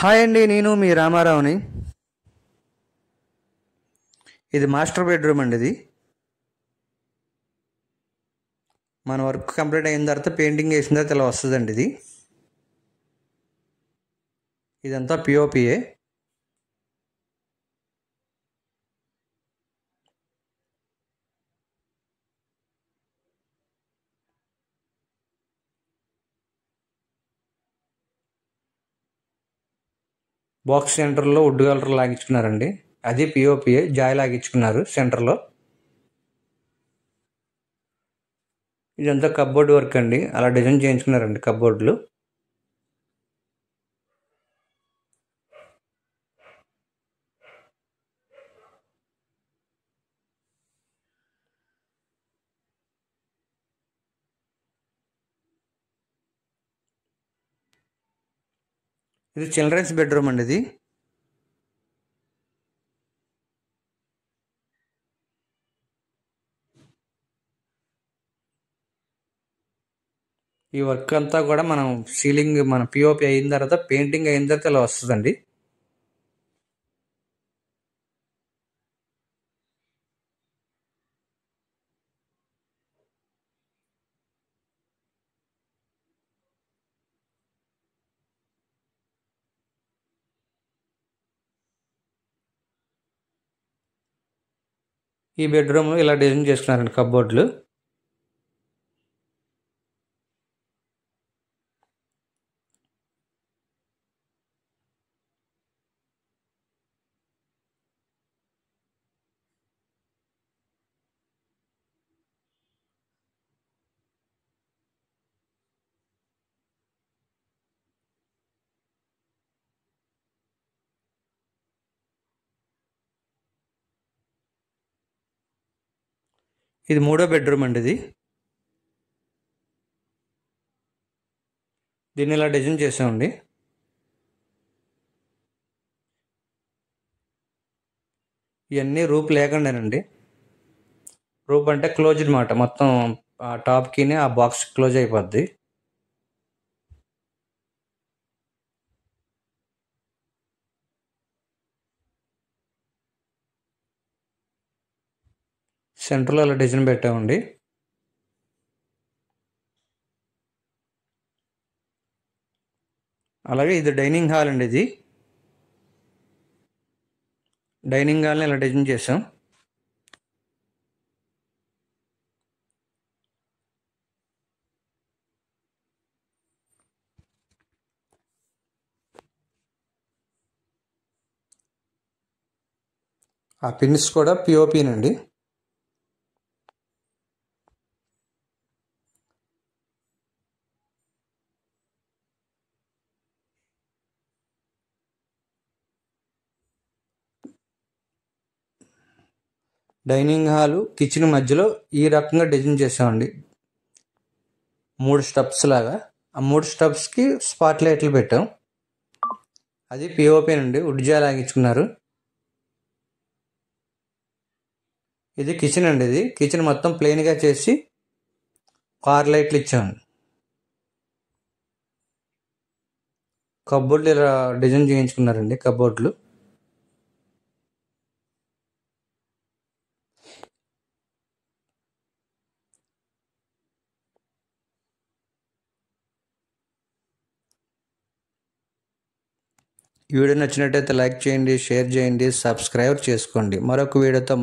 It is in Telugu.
హాయ్ అండి, నేను మీ రామారావుని. ఇది మాస్టర్ బెడ్రూమ్ అండి. ఇది మన వర్క్ కంప్లీట్ అయిన తర్వాత పెయింటింగ్ వేసిన తర్వాత ఇలా వస్తుందండి. ఇదంతా పిఓపిఏ. బాక్స్ సెంటర్లో వుడ్ కలర్ లాగించుకున్నారండి. అది పిఓపిఏ జాయ్ లాగించుకున్నారు సెంటర్లో. ఇదంతా కప్బోర్డ్ వర్క్ అండి, అలా డిజైన్ చేయించుకున్నారండి కప్బోర్డులు. ఇది చిల్డ్రన్స్ బెడ్రూమ్ అండి. ఇది ఈ వర్క్ అంతా కూడా మనం సీలింగ్ మన పిఓపి అయిన తర్వాత పెయింటింగ్ అయిన తర్వాత ఇలా వస్తుందండి. ఈ బెడ్రూమ్ ఇలా డిజైన్ చేసుకున్నారండి కప్బోర్డులు. ఇది మూడో బెడ్రూమ్ అండి. ఇది దీన్ని ఇలా డిజైన్ చేసామండి. ఇవన్నీ రూప్ లేకుండానండి. రూప్ అంటే క్లోజ్ అనమాట, మొత్తం ఆ టాప్కి ఆ బాక్స్ క్లోజ్ అయిపోద్ది. సెంటర్లో అలా డిజైన్ పెట్టామండి. అలాగే ఇది డైనింగ్ హాల్ అండి. ఇది డైనింగ్ హాల్ని ఇలా డిజైన్ చేసాం. ఆ పిన్స్ కూడా పిఓపినండి. డైనింగ్ హాలు కిచెన్ మధ్యలో ఈ రకంగా డిజైన్ చేసామండి, 3 స్టెప్స్ లాగా. ఆ 3 స్టెప్స్కి స్పాట్ లైట్లు పెట్టాం. అది పిఓపినండి, వుడ్ జాయ్ లాగించుకున్నారు. ఇది కిచెన్ అండి. ఇది కిచెన్ మొత్తం ప్లెయిన్గా చేసి కార్ లైట్లు ఇచ్చామండి. కబోర్డ్లు ఇలా డిజైన్ చేయించుకున్నారండి కబోర్డ్లు. ఈ వీడియో నచ్చినట్టయితే లైక్ చేయండి, షేర్ చేయండి, సబ్స్క్రైబ్ చేసుకోండి. మరొక వీడియోతో